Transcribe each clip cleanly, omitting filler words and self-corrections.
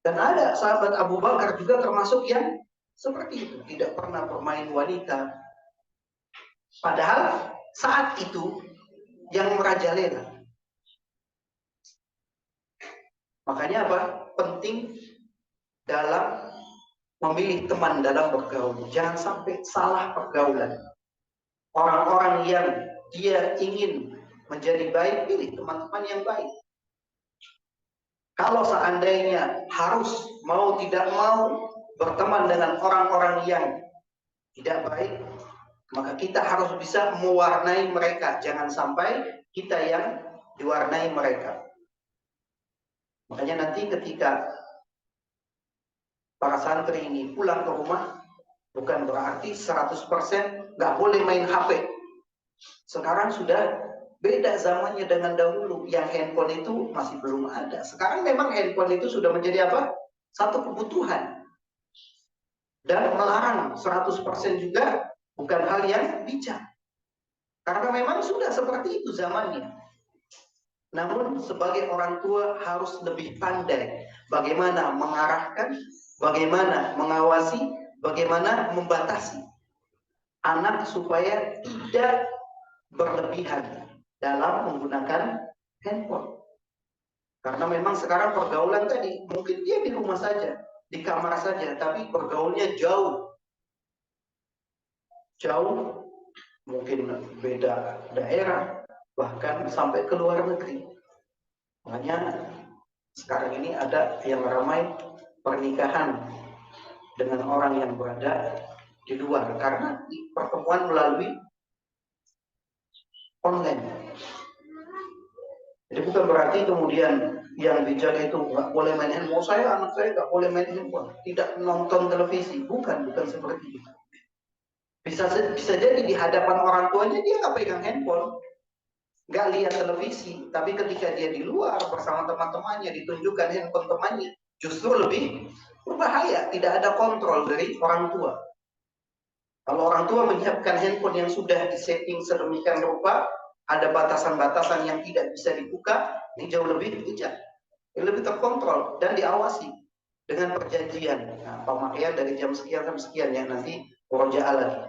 Dan ada sahabat Abu Bakar juga termasuk yang seperti itu, tidak pernah bermain wanita. Padahal saat itu yang merajalela. Makanya apa? Penting dalam memilih teman dalam bergaul. Jangan sampai salah pergaulan. Orang-orang yang dia ingin menjadi baik, pilih teman-teman yang baik. Kalau seandainya harus mau tidak mau berteman dengan orang-orang yang tidak baik, maka kita harus bisa mewarnai mereka. Jangan sampai kita yang diwarnai mereka. Makanya nanti ketika para santri ini pulang ke rumah, bukan berarti 100% nggak boleh main HP. Sekarang sudah beda zamannya dengan dahulu. Yang handphone itu masih belum ada. Sekarang memang handphone itu sudah menjadi apa? Satu kebutuhan. Dan melarang 100% juga bukan hal yang bijak. Karena memang sudah seperti itu zamannya. Namun sebagai orang tua harus lebih pandai bagaimana mengarahkan, bagaimana mengawasi, bagaimana membatasi anak supaya tidak berlebihan dalam menggunakan handphone. Karena memang sekarang pergaulan tadi mungkin dia di rumah saja, di kamar saja, tapi pergaulnya jauh, mungkin beda daerah, bahkan sampai ke luar negeri. Makanya sekarang ini ada yang ramai pernikahan dengan orang yang berada di luar karena pertemuan melalui online. Jadi bukan berarti kemudian yang bijak itu nggak boleh main handphone. Anak saya nggak boleh main handphone, tidak nonton televisi. Bukan seperti itu. Bisa jadi di hadapan orang tuanya dia nggak pegang handphone, nggak lihat televisi, tapi ketika dia di luar bersama teman-temannya ditunjukkan handphone temannya, justru lebih berbahaya. Tidak ada kontrol dari orang tua. Kalau orang tua menyiapkan handphone yang sudah disetting sedemikian rupa, ada batasan-batasan yang tidak bisa dibuka, ini jauh lebih bijak, lebih terkontrol dan diawasi dengan perjanjian. Nah, pemakaian dari jam sekian sampai sekian ya, nanti murojaah lagi,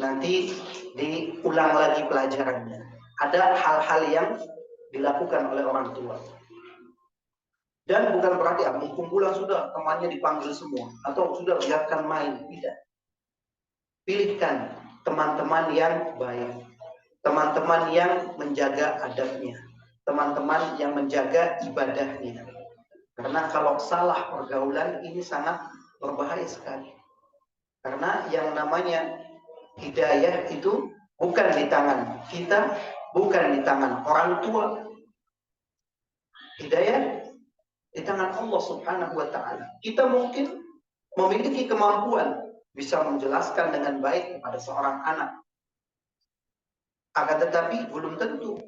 nanti diulang lagi pelajarannya. Ada hal-hal yang dilakukan oleh orang tua. Dan bukan berarti mumpung bulan sudah temannya dipanggil semua atau sudah biarkan main, tidak. Pilihkan teman-teman yang baik, teman-teman yang menjaga adabnya, teman-teman yang menjaga ibadahnya. Karena kalau salah pergaulan ini sangat berbahaya sekali. Karena yang namanya hidayah itu bukan di tangan kita, bukan di tangan orang tua. Hidayah di tangan Allah Subhanahu wa Ta'ala. Kita mungkin memiliki kemampuan bisa menjelaskan dengan baik kepada seorang anak. Akan tetapi belum tentu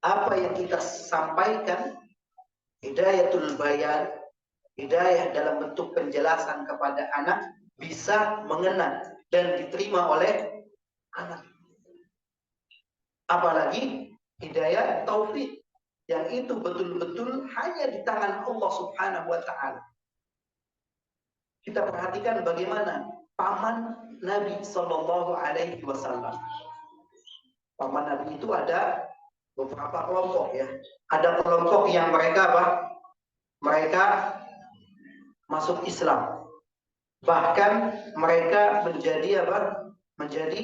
apa yang kita sampaikan, hidayatul bayan, hidayah dalam bentuk penjelasan kepada anak, bisa mengena dan diterima oleh anak. Apalagi hidayah taufik, yang itu betul-betul hanya di tangan Allah Subhanahu wa Ta'ala. Kita perhatikan bagaimana paman Nabi Shallallahu Alaihi Wasallam. Paman Nabi itu ada beberapa kelompok ya. Ada kelompok yang mereka Mereka masuk Islam. Bahkan mereka menjadi Menjadi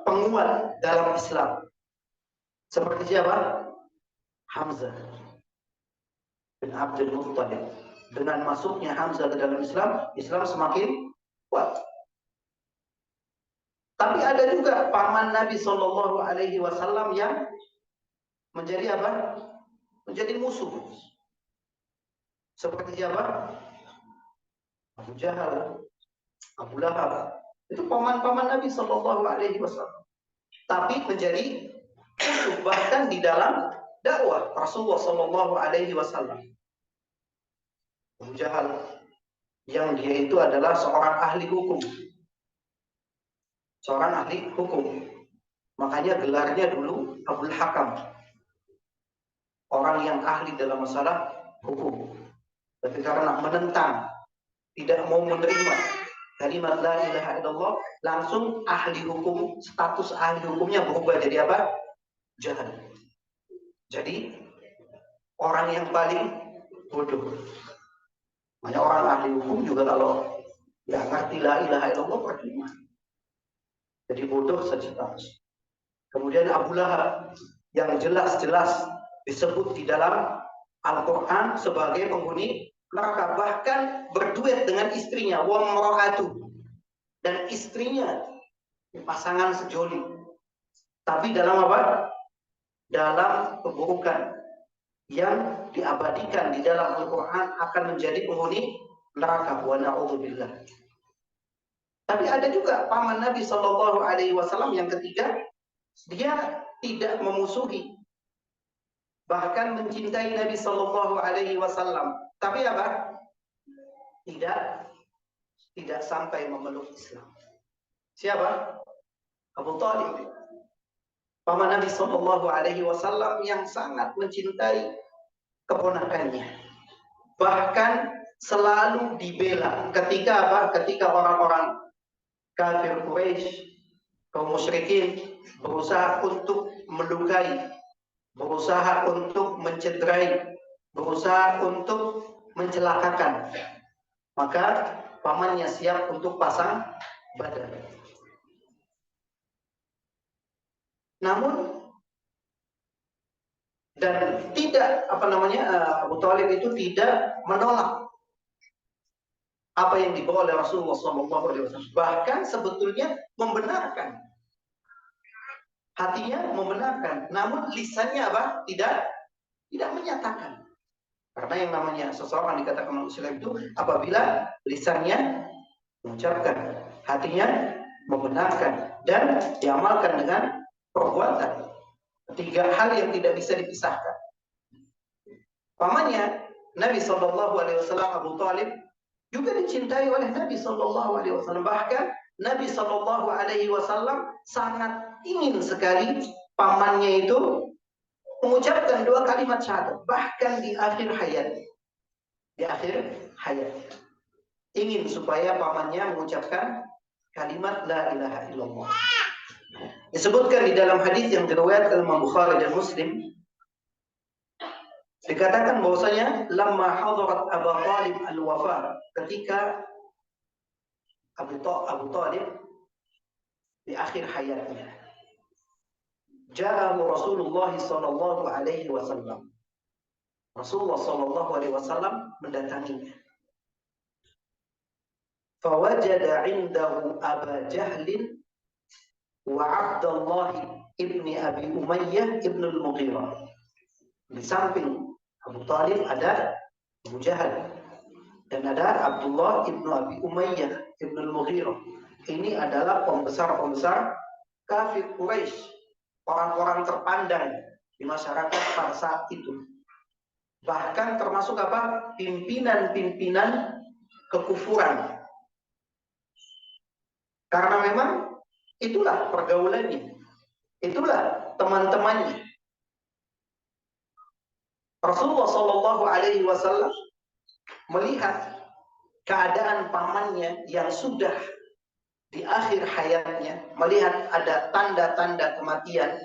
penguat dalam Islam. Seperti siapa? Hamzah bin Abdul Muttalib. Dengan masuknya Hamzah ke dalam Islam, Islam semakin kuat. Tapi ada juga paman Nabi Shallallahu Alaihi Wasallam yang menjadi menjadi musuh. Seperti siapa? Abu Jahal, Abu Lahab. Itu paman-paman Nabi Shallallahu Alaihi Wasallam. Tapi menjadi musuh bahkan di dalam dakwah Rasulullah Shallallahu Alaihi Wasallam. Abu Jahal yang dia itu adalah seorang ahli hukum. Seorang ahli hukum. Makanya gelarnya dulu Abul Hakam. Orang yang ahli dalam masalah hukum. Tapi karena menentang, tidak mau menerima kalimat la ilaha illallah, langsung ahli hukum, status ahli hukumnya berubah jadi apa? Jahil. Jadi orang yang paling bodoh. Banyak orang ahli hukum juga kalau nggak ngerti la ilaha illallah percuma. Jadi bodoh sejelas. Kemudian Abu Lahab yang jelas-jelas disebut di dalam Al-Quran sebagai penghuni neraka, bahkan berduet dengan istrinya, wa mra'atu, dan istrinya pasangan sejoli. Tapi dalam apa? Dalam keburukan yang diabadikan di dalam Al-Quran akan menjadi penghuni neraka. Wa na'udzubillah. Tapi ada juga paman Nabi Shallallahu Alaihi Wasallam yang ketiga, dia tidak memusuhi, bahkan mencintai Nabi Shallallahu Alaihi Wasallam. Tapi apa? Tidak sampai memeluk Islam. Siapa? Abu Talib, paman Nabi Shallallahu Alaihi Wasallam yang sangat mencintai keponakannya. Bahkan selalu dibela ketika apa? Ketika orang-orang kafir Quraisy, kaum musyrikin berusaha untuk melukai, berusaha untuk mencederai, berusaha untuk mencelakakan, maka pamannya siap untuk pasang badan. Namun dan tidak Abu Thalib itu tidak menolak apa yang dibawa oleh Rasulullah SAW. Bahkan sebetulnya membenarkan, hatinya membenarkan, namun lisannya apa? Tidak menyatakan. Karena yang namanya seseorang dikatakan manusia itu apabila lisannya mengucapkan, hatinya membenarkan, dan diamalkan dengan perbuatan. Tiga hal yang tidak bisa dipisahkan. Pamannya Nabi SAW, Abu Talib, juga dicintai oleh Nabi SAW. Bahkan Nabi SAW sangat ingin sekali pamannya itu mengucapkan dua kalimat syahadat, bahkan di akhir hayat. Di akhir hayat ingin supaya pamannya mengucapkan kalimat la ilaha illallah. Disebutkan di dalam hadis yang diriwayatkan Imam Bukhari dan Muslim, dikatakan bahwasanya lamma hadarat Abu Talib al-wafa, ketika Abu Talib di akhir hayatnya, ja'ahu Rasulullah sallallahu alaihi wasallam. Rasulullah sallallahu alaihi wasallam mendatanginya. Fawajada 'indahu Aba Jahlin wa Abdullah ibni Abi Umayyah ibn al-Mughirah. Di samping Abu Talib ada Abu Jahal dan ada Abdullah ibnu Abi Umayyah ibn al-Mughirah. Ini adalah pembesar-pembesar kafir Quraisy, orang-orang terpandang di masyarakat pada saat itu. Bahkan termasuk apa? Pimpinan-pimpinan kekufuran. Karena memang itulah pergaulannya, itulah teman-temannya. Rasulullah Shallallahu Alaihi Wasallam melihat keadaan pamannya yang sudah di akhir hayatnya, melihat ada tanda-tanda kematian.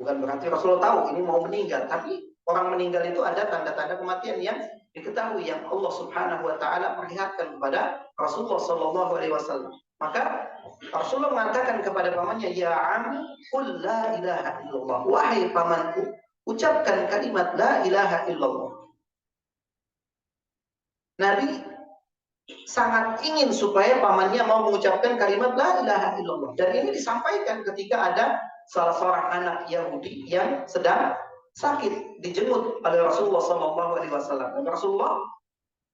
Bukan berarti Rasulullah tahu ini mau meninggal, tapi orang meninggal itu ada tanda-tanda kematian yang diketahui, yang Allah Subhanahu Wa Taala perlihatkan kepada Rasulullah Shallallahu Alaihi Wasallam. Maka Rasulullah mengatakan kepada pamannya, ya am, qul la ilaha illallah, wahai pamanku, ucapkan kalimat la ilaha illallah. Nabi sangat ingin supaya pamannya mau mengucapkan kalimat la ilaha illallah. Dan ini disampaikan ketika ada salah seorang anak Yahudi yang sedang sakit, dijenguk oleh Rasulullah SAW. Dan Rasulullah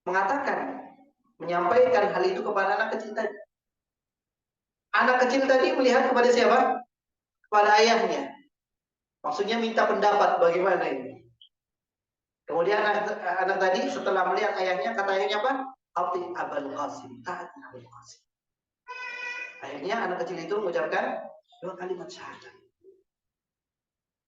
mengatakan, menyampaikan hal itu kepada anak kecil tadi. Anak kecil tadi melihat kepada siapa? Kepada ayahnya. Maksudnya minta pendapat bagaimana ini. Kemudian anak tadi setelah melihat ayahnya, kata ayahnya apa? Ati Abul Qasim, taat Abul Qasim. Akhirnya anak kecil itu mengucapkan dua kalimat syahadat.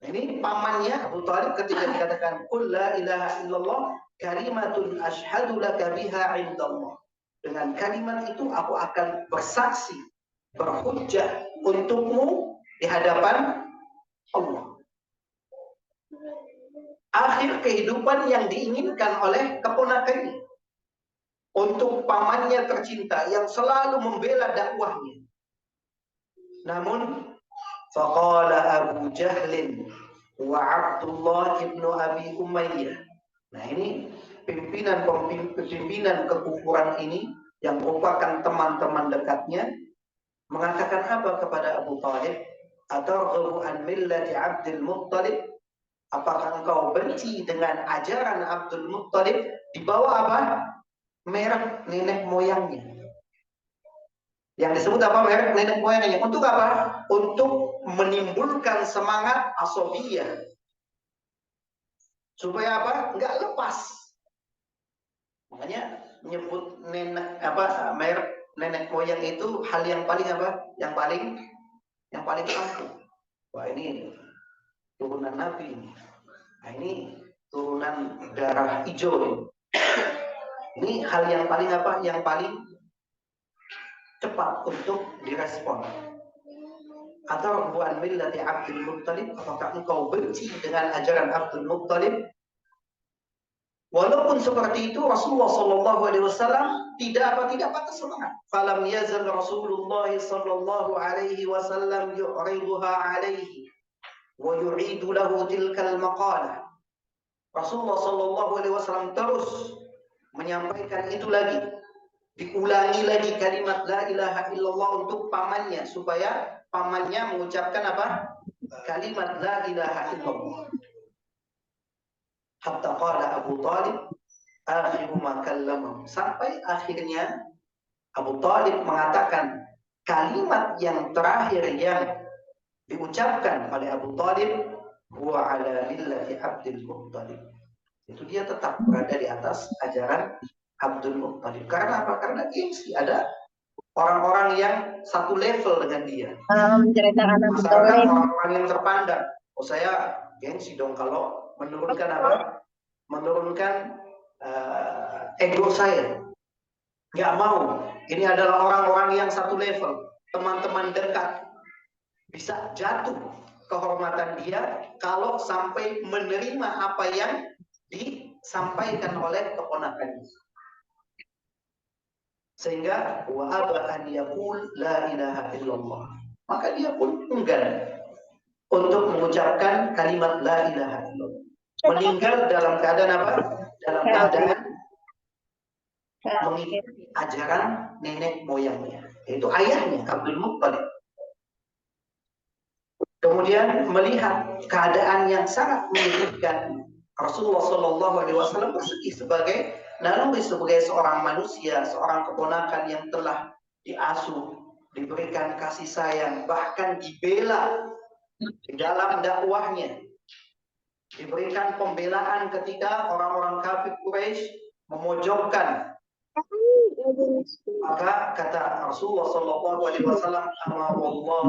Ini pamannya Abu Thalib ketika dikatakan qul la ilaha illallah kalimatun asyhadu laka biha indallah. Dengan kalimat itu aku akan bersaksi, berhujjah untukmu di hadapan Allah. Akhir kehidupan yang diinginkan oleh keponakannya untuk pamannya tercinta yang selalu membela dakwahnya. Namun faqala Abu Jahlin wa Abdullah ibnu Abi Umayyah. Nah ini pimpinan kekufuran ini yang merupakan teman-teman dekatnya mengatakan apa kepada Abu Thalib? Atarghabu an millati Abdul Muttalib? Apakah engkau benci dengan ajaran Abdul Muttalib? Di bawah apa? Merek nenek moyangnya. Yang disebut apa? Merek nenek moyangnya. Untuk apa? Untuk menimbulkan semangat asobiyah. Supaya apa? Enggak lepas. Makanya menyebut nenek merek nenek moyang itu hal yang paling apa? Yang paling ampuh. Wah ini turunan Nabi ini. Nah ini turunan darah hijau. Ini hal yang paling apa? Yang paling cepat untuk direspon. Atau buan millati Abdul Muttalib, apakah engkau benci dengan ajaran Abdul Muttalib? Walaupun seperti itu Rasulullah sallallahu alaihi wasallam tidak patah semangat. Falam yazal Rasulullah sallallahu alaihi wasallam yu'riduha alaihi wa yu'idu lahu tilkal maqalah. Rasulullah sallallahu alaihi wasallam terus menyampaikan itu lagi. Diulangi lagi kalimat la ilaha illallah untuk pamannya supaya pamannya mengucapkan apa? Kalimat la ilaha illallah. Hatta qala Abu Thalib akhiru ma kallama. Sampai akhirnya Abu Thalib mengatakan kalimat yang terakhir yang diucapkan oleh Abu Thalib wa ala millati Abdul Muttalib. Itu dia tetap berada di atas ajaran Abdul Muttalib. Karena apa? Karena gengsi. Ada orang-orang yang satu level dengan dia. Menceritakan Masyarakat orang-orang yang terpandang. Oh saya gengsi dong kalau menurunkan apa? Menurunkan ego saya. Nggak mau. Ini adalah orang-orang yang satu level. Teman-teman dekat. Bisa jatuh kehormatan dia kalau sampai menerima apa yang disampaikan oleh keponakannya. Sehingga wa aba an yaqul la ilaha illallah. Maka dia pun enggan untuk mengucapkan kalimat la ilaha illallah. Meninggal dalam keadaan apa? Dalam keadaan mengikuti ajaran nenek moyangnya, yaitu ayahnya Abdul Muttalib. Kemudian melihat keadaan yang sangat menyedihkan, Rasulullah Shallallahu Alaihi Wasallam bersedih sebagai naluri sebagai seorang manusia, seorang keponakan yang telah diasuh, diberikan kasih sayang, bahkan dibela di dalam dakwahnya, diberikan pembelaan ketika orang-orang kafir Quraisy memojokkan. Maka kata Rasulullah Shallallahu Alaihi Wasallam, "Ama wallah,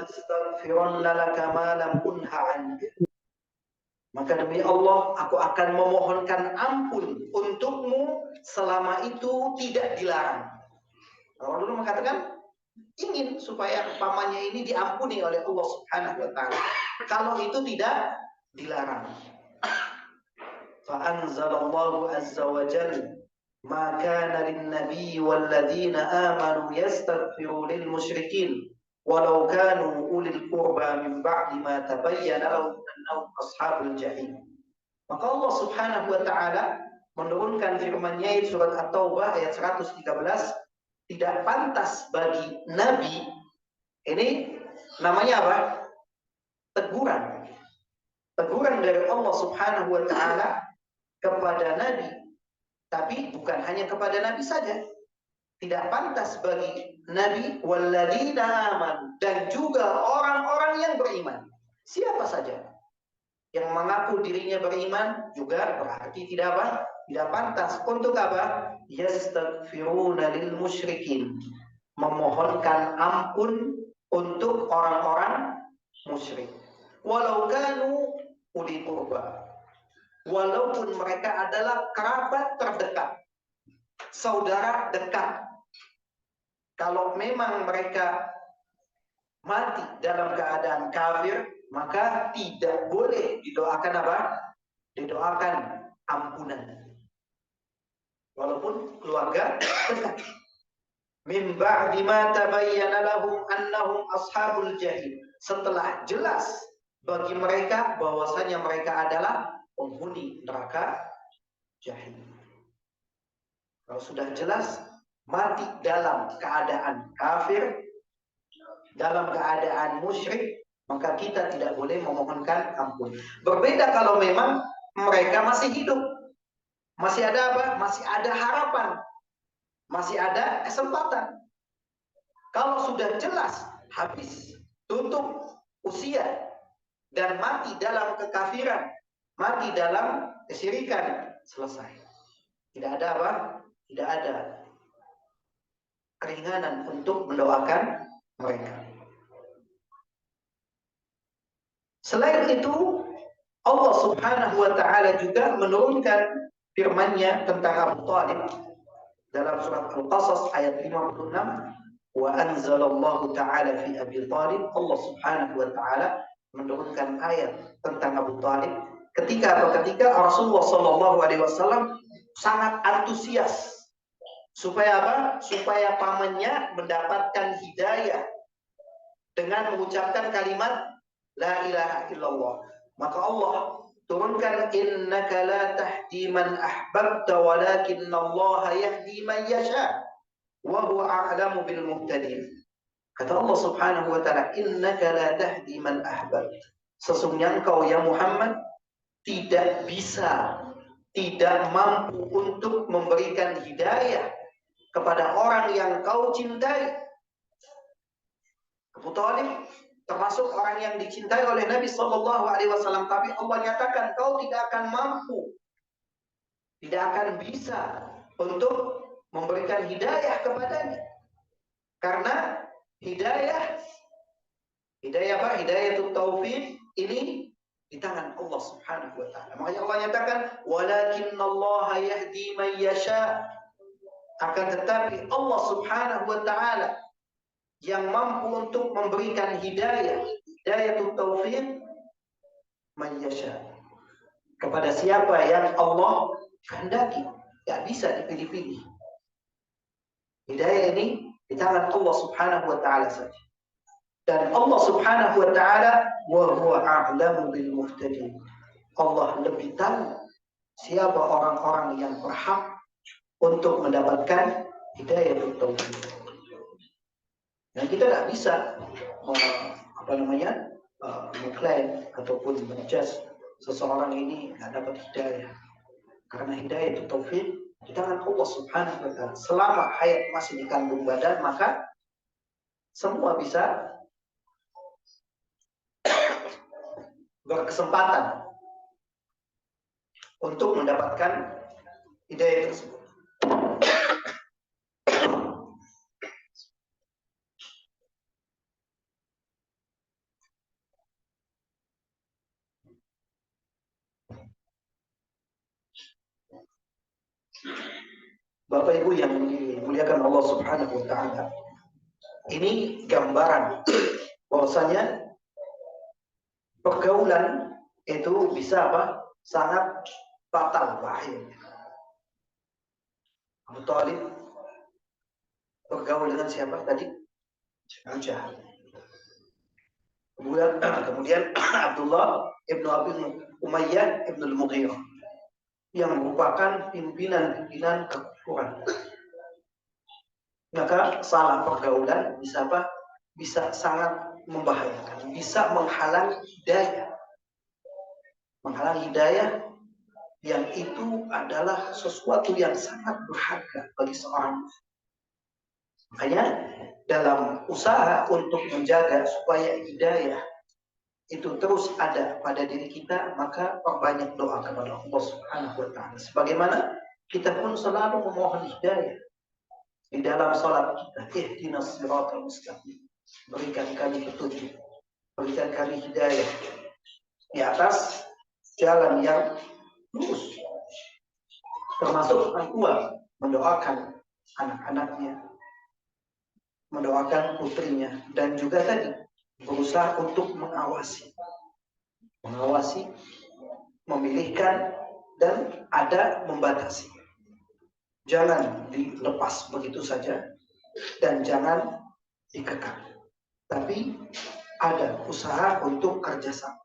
astaghfirullah laka ma lam unha anka." Maka demi Allah, aku akan memohonkan ampun untukmu selama itu tidak dilarang. Orang dulu mengatakan ingin supaya pamannya ini diampuni oleh Allah Subhanahu wa taala. Kalau itu tidak dilarang. Fa anzalallahu azza wa jalla ma kana lin-nabiy wal ladzina amanu yastaghfiru lil musyrikin walau kanu ulil qurba min ba'di ma tabayyana lahum annahum ashabul jahim. Maka Allah Subhanahu wa taala menurunkan firman-Nya surat At-Taubah ayat 113, tidak pantas bagi nabi, ini namanya apa? Teguran. Teguran dari Allah Subhanahu wa taala kepada nabi, tapi bukan hanya kepada nabi saja. Tidak pantas bagi nabi walladzina amanu, dan juga orang-orang yang beriman. Siapa saja yang mengaku dirinya beriman juga berarti tidak apa? Tidak pantas. Untuk apa? Yastaghfiruna lil musyrikin, memohonkan ampun untuk orang-orang musyrik. walau kanu uli qurba, walaupun mereka adalah kerabat terdekat, saudara dekat. Kalau memang mereka mati dalam keadaan kafir, maka tidak boleh didoakan apa? Didoakan ampunan. Walaupun keluarga dekat. Min ba'di ma tabayyana lahum annahum ashabul jahim. Setelah jelas bagi mereka bahwasanya mereka adalah penghuni neraka jahim. Kalau sudah jelas mati dalam keadaan kafir, dalam keadaan musyrik, maka kita tidak boleh memohonkan ampun. Berbeda kalau memang mereka masih hidup. Masih ada apa? Masih ada harapan. Masih ada kesempatan. Kalau sudah jelas habis, tutup usia, dan mati dalam kekafiran, mati dalam kesyirikan, selesai. Tidak ada apa? Tidak ada keringanan untuk mendoakan mereka. Selain itu, Allah Subhanahu wa Ta'ala juga menurunkan firman-Nya tentang Abu Thalib dalam surat Al-Qasas ayat 56, wa anzalallahu ta'ala fi Abi Thalib. Allah Subhanahu wa Ta'ala menurunkan ayat tentang Abu Thalib ketika Rasulullah sallallahu alaihi wasallam sangat antusias supaya apa? Supaya pamannya mendapatkan hidayah dengan mengucapkan kalimat la ilaha illallah. Maka Allah turunkan innaka la tahdi man ahbabta walakinallaha yahdi man yasha wa huwa a'lamu bil muhtadin. Kata Allah Subhanahu wa Ta'ala, innaka la tahdi man ahbabta. Sesungguhnya engkau ya Muhammad tidak bisa, tidak mampu untuk memberikan hidayah kepada orang yang kau cintai. Abu Thalib termasuk orang yang dicintai oleh Nabi Sallallahu Alaihi Wasallam, tapi Allah nyatakan kau tidak akan mampu, tidak akan bisa untuk memberikan hidayah kepadanya, karena hidayah apa? Hidayatul taufik ini di tangan Allah Subhanahu wa Ta'ala. Makanya Allah nyatakan walakinallaha yahdi man yasha, akan tetapi Allah Subhanahu wa Ta'ala yang mampu untuk memberikan hidayatul taufik man yasha, kepada siapa yang Allah kehendaki. Tidak bisa dipilih-pilih. Hidayah ini di tangan Allah Subhanahu wa Ta'ala saja. Dan Allah Subhanahu wa Ta'ala wa huwa a'lamu bil muhtadin. Allah lebih tahu siapa orang-orang yang berhak untuk mendapatkan hidayatul taufik. Dan kita tidak bisa mengklaim ataupun menjudge seseorang ini tidak dapat hidayah, karena hidayah itu taufik di tangan Allah Subhanahu wa Ta'ala. Selama hayat masih di kandung badan, maka semua bisa berkesempatan untuk mendapatkan hidayah tersebut. Bapak Ibu yang dimuliakan Allah Subhanahu wa Ta'ala, ini gambaran bahwasanya pergaulan itu bisa apa? Sangat fatal, bahaya. Abu Thalib bergaul dengan siapa tadi? Abu Jahal. Kemudian Abdullah ibnu Abi Umayyah ibnu al-Mughirah yang merupakan pimpinan kekufuran. Maka salah pergaulan bisa apa? Bisa sangat membahayakan, bisa menghalangi hidayah. Menghalangi hidayah yang itu adalah sesuatu yang sangat berharga bagi seorang. Makanya dalam usaha untuk menjaga supaya hidayah itu terus ada pada diri kita, maka perbanyak doa kepada Allah Subhanahu wa Ta'ala. Sebagaimana kita pun selalu memohon hidayah di dalam salat kita. Ihdinas siratal mustaqim. Berikan kami petunjuk, berikan kami hidayah di atas jalan yang lurus. Termasuk orang tua mendoakan anak-anaknya, mendoakan putrinya, dan juga tadi berusaha untuk mengawasi, memilihkan, dan ada membatasi. Jangan dilepas begitu saja dan jangan dikekang. Tapi ada usaha untuk kerjasama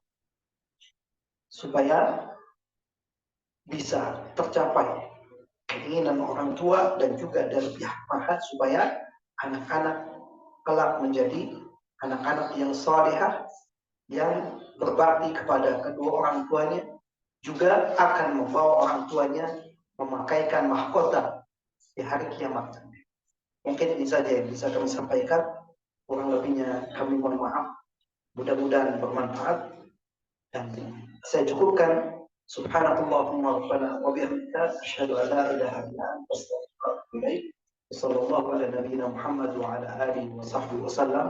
supaya bisa tercapai keinginan orang tua dan juga dari pihak mahat supaya anak-anak kelak menjadi anak-anak yang salihah, yang berbakti kepada kedua orang tuanya, juga akan membawa orang tuanya memakaikan mahkota di hari kiamat. Mungkin ini saja yang bisa kami sampaikan. Kurang lebihnya kami mohon maaf. Mudah-mudahan bermanfaat. Dan saya cukupkan. Subhanakallahumma rabbana wa bihamdika asyhadu an la ilaha illa anta astaghfiruka wa atubu ilaik. Sallallahu ala nabiyyina Muhammad wa ala alihi wa sahbihi wasallam.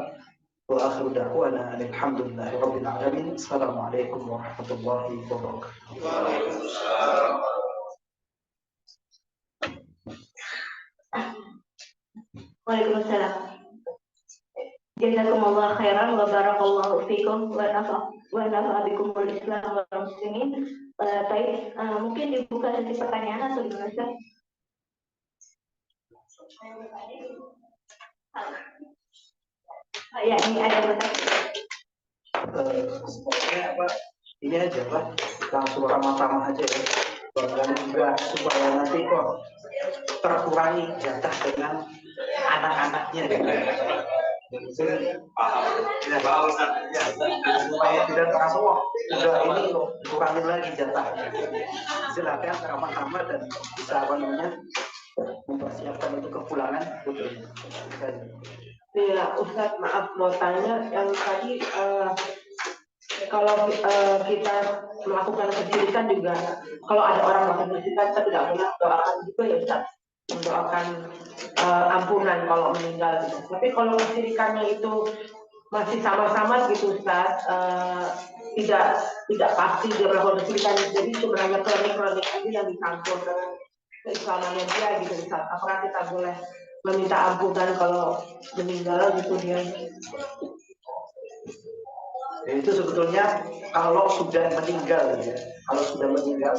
Wa akhiru da'wana alhamdulillahi rabbil alamin. Assalamualaikum warahmatullahi wabarakatuh. Waalaikumsalam. Waalaikumsalam. Jazakumullah khairan wa barakallahu fikum wa nafa'a bikumul Islam wal muslimin. Baik, mungkin dibuka sesi pertanyaan atau gimana Ustaz? Ya, ini ada pertanyaan. Sebenarnya apa? Ini aja Pak, langsung ramah-ramah aja ya. Dan juga supaya nanti kok terkurangi jatah dengan anak-anaknya gitu. Supaya tidak terasa wah udah ini loh kurangin lagi jatahnya. Silakan ramah-ramah dan bisa mempersiapkan untuk kepulangan putrinya. Ya Ustaz, maaf mau tanya yang tadi kalau kita melakukan kesyirikan juga, kalau ada orang melakukan kesyirikan kita tidak boleh doakan juga ya Ustaz, mendoakan ampunan kalau meninggal gitu. Tapi kalau kesyirikannya itu masih sama-sama gitu Ustaz, tidak pasti dia melakukan kesyirikan, jadi cuma hanya kronik-kronik aja yang dicampur dengan keislamannya dia gitu Ustaz. Apakah kita boleh meminta ampunan kalau meninggal gitu dia? Ya, itu sebetulnya kalau sudah meninggal ya, kalau sudah meninggal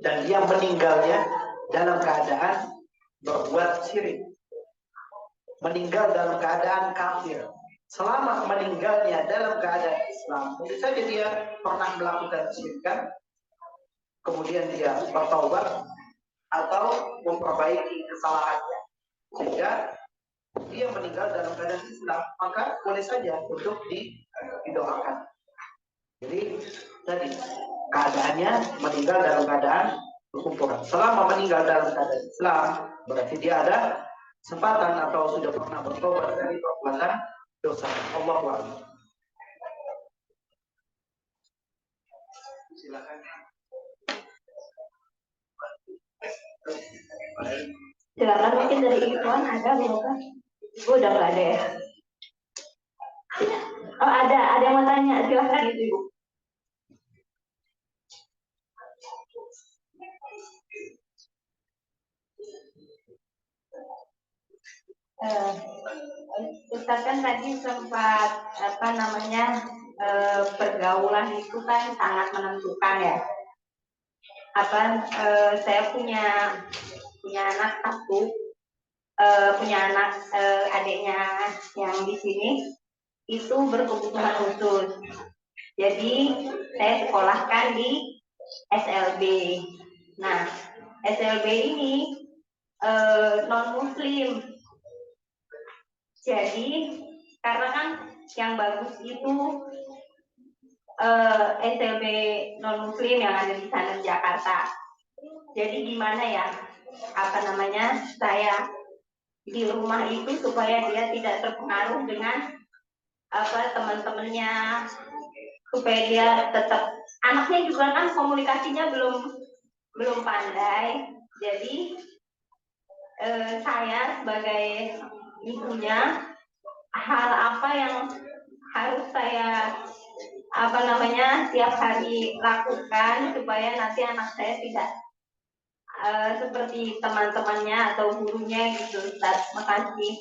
dan dia meninggalnya dalam keadaan berbuat syirik, meninggal dalam keadaan kafir, selama meninggalnya dalam keadaan Islam, mungkin saja dia pernah melakukan kesyirikan, kemudian dia bertaubat atau memperbaiki kesalahannya, sehingga dia meninggal dalam keadaan Islam, maka boleh saja untuk didoakan. Jadi tadi keadaannya meninggal dalam keadaan kekufuran. Selama meninggal dalam keadaan Islam, berarti dia ada kesempatan atau sudah pernah bertobat dari perbuatan dosa. Allahu a'lam. Silakan. Silakan mungkin dari Ikhwan ada bukan? Udah nggak ada ya? Oh ada yang mau tanya, silakan Ibu. Ustaz kan tadi sempat pergaulan itu kan sangat menentukan ya. Saya punya anak satu, punya anak adiknya yang di sini itu berkebutuhan khusus. Jadi saya sekolahkan di SLB. Nah, SLB ini non Muslim. Jadi karena kan yang bagus itu SLB non Muslim yang ada di sana di Jakarta. Jadi gimana ya? Saya di rumah itu supaya dia tidak terpengaruh dengan teman-temannya, supaya dia tetap, anaknya juga kan komunikasinya belum pandai. Jadi saya sebagai ibunya, hal apa yang harus saya apa namanya tiap hari lakukan supaya nanti anak saya tidak seperti teman-temannya atau gurunya gitu, Ustaz. Makasih.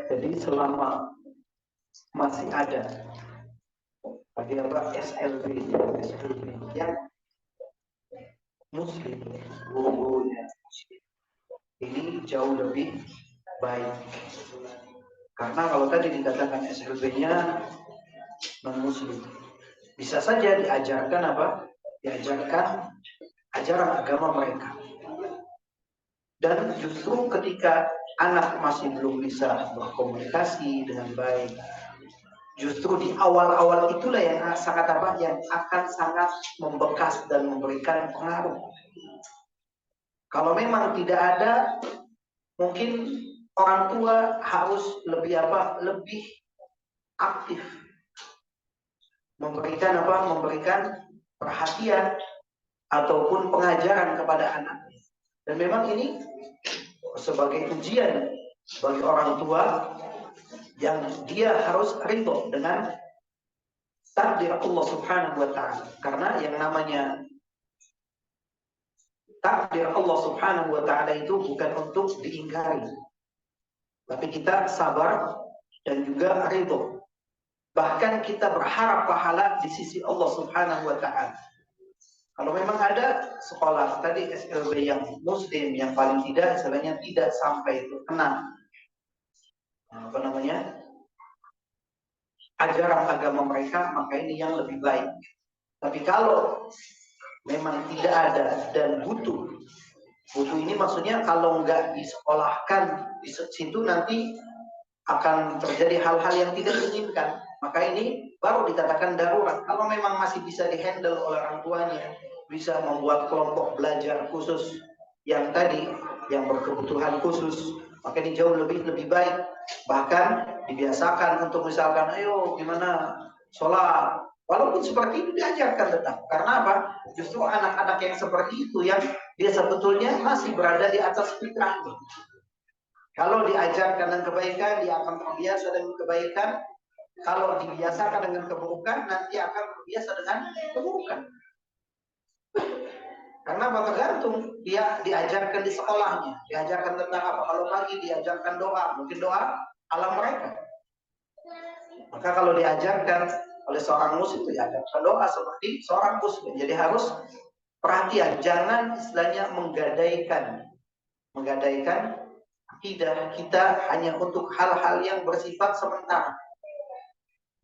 Jadi selama masih ada bagi apa SLB yang muslim, guru-gurunya muslim, ini jauh lebih baik. Karena kalau tadi dikatakan SLB-nya non-muslim, bisa saja diajarkan apa? Diajarkan ajaran agama mereka. Dan justru ketika anak masih belum bisa berkomunikasi dengan baik, justru di awal-awal itulah yang sangat apa? Yang akan sangat membekas dan memberikan pengaruh. Kalau memang tidak ada, mungkin orang tua harus lebih apa? Lebih aktif memberikan apa? Memberikan perhatian ataupun pengajaran kepada anaknya. Dan memang ini sebagai ujian bagi orang tua yang dia harus ridho dengan takdir Allah Subhanahu wa taala. Karena yang namanya takdir Allah Subhanahu wa taala itu bukan untuk diingkari. Tapi kita sabar dan juga ridho. Bahkan kita berharap pahala di sisi Allah Subhanahu wa taala. Kalau memang ada sekolah tadi SLB yang muslim yang paling tidak istilahnya tidak sampai terkena apa namanya ajaran agama mereka, maka ini yang lebih baik. Tapi kalau memang tidak ada dan butuh ini maksudnya kalau nggak disekolahkan di situ nanti akan terjadi hal-hal yang tidak diinginkan. Maka ini baru dikatakan darurat. Kalau memang masih bisa dihandle oleh orang tuanya, bisa membuat kelompok belajar khusus yang tadi yang berkebutuhan khusus, maka ini jauh lebih baik. Bahkan dibiasakan untuk misalkan, ayo gimana sholat. Walaupun seperti itu diajarkan tetap. Karena apa? Justru anak-anak yang seperti itu yang dia sebetulnya masih berada di atas fitrahnya. Kalau diajarkan dengan kebaikan, dia akan terbiasa dengan kebaikan. Kalau dibiasakan dengan keburukan, nanti akan terbiasa dengan keburukan. Karena apa? Tergantung dia diajarkan di sekolahnya, diajarkan tentang apa. Kalau pagi diajarkan doa, mungkin doa alam mereka. Maka kalau diajarkan oleh seorang muslim, diajarkan doa seperti seorang muslim. Jadi harus perhatian, jangan istilahnya menggadaikan akidah kita hanya untuk hal-hal yang bersifat sementara.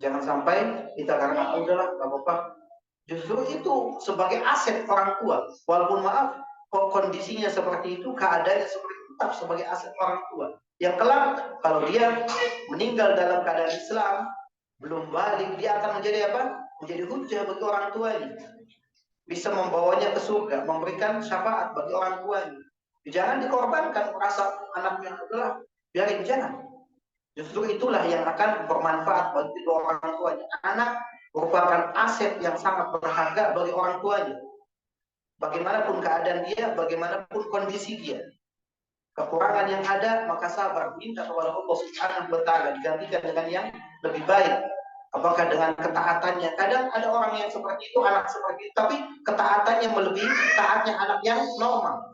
Jangan sampai kita karena udahlah nggak apa-apa. Justru itu sebagai aset orang tua. Walaupun maaf, kok kondisinya seperti itu, keadaannya seperti itu, tetap sebagai aset orang tua. Yang kelak kalau dia meninggal dalam keadaan Islam, belum balik, dia akan menjadi apa? Menjadi hujah bagi orang tuanya. Bisa membawanya ke surga, memberikan syafaat bagi orang tuanya. Jangan dikorbankan merasa anaknya adalah biarin, jangan. Justru itulah yang akan bermanfaat bagi kedua orang tuanya. Anak merupakan aset yang sangat berharga bagi orang tuanya. Bagaimanapun keadaan dia, bagaimanapun kondisi dia. Kekurangan yang ada, maka sabar, minta kepada Allah Subhanahu wa taala digantikan dengan yang lebih baik. Apakah dengan ketaatannya? Kadang ada orang yang seperti itu, anak seperti itu, tapi ketaatannya melebihi taatnya anak yang normal.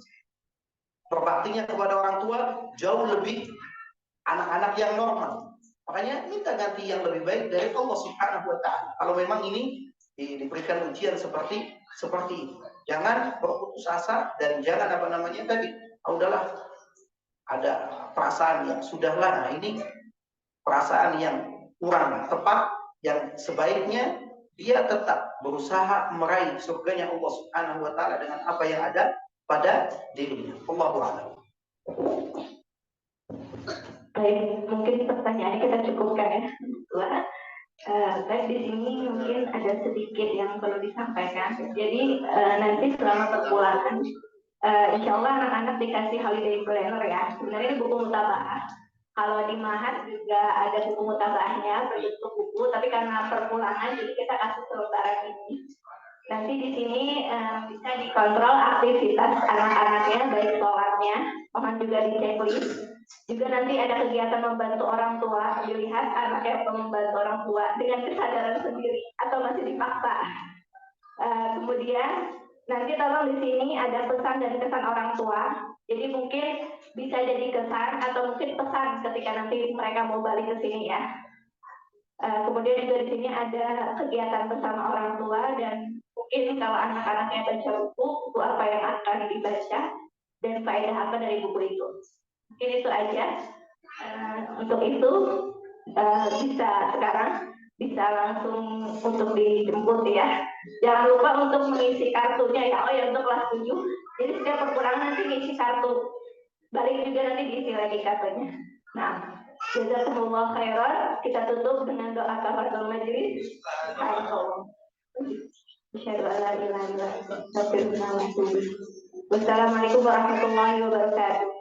Berbaktinya kepada orang tua jauh lebih anak-anak yang normal. Makanya minta ganti yang lebih baik dari Allah Subhanahu wa taala. Kalau memang ini diberikan ujian seperti itu. Jangan berputus asa dan jangan apa namanya tadi, udahlah ada perasaan yang sudahlah. Nah, ini perasaan yang kurang tepat, yang sebaiknya dia tetap berusaha meraih surganya Allah Subhanahu wa taala dengan apa yang ada pada dirinya. Allahu a'lam. Baik, mungkin pertanyaannya kita cukupkan ya. Baik, di sini mungkin ada sedikit yang perlu disampaikan. Jadi nanti selama perpulangan, insya Allah anak-anak dikasih holiday planner ya. Sebenarnya ini buku mutabaah. Kalau di Mahat juga ada buku mutabaahnya berbentuk buku, tapi karena perpulangan jadi kita kasih sementara ini. Nanti di sini bisa dikontrol aktivitas anak-anaknya, baik sholatnya, mohon juga di checklist. Juga nanti ada kegiatan membantu orang tua, dilihat anaknya membantu orang tua dengan kesadaran sendiri atau masih dipaksa. Kemudian nanti tolong di sini ada pesan dan kesan orang tua. Jadi mungkin bisa jadi kesan atau mungkin pesan ketika nanti mereka mau balik ke sini ya. Kemudian juga di sini ada kegiatan bersama orang tua dan mungkin kalau anak-anaknya baca buku apa yang akan dibaca dan faedah apa dari buku itu. Mungkin itu aja. Untuk itu bisa sekarang bisa langsung untuk dijemput ya. Jangan lupa untuk mengisi kartunya ya. Oh ya, untuk kelas 7. Jadi setiap perkurangan nanti ngisi kartu. Balik juga nanti diisi lagi kartunya. Nah, jazakumullah khairan. Kita tutup dengan doa kafaratul majelis. Wassalamualaikum warahmatullahi wabarakatuh.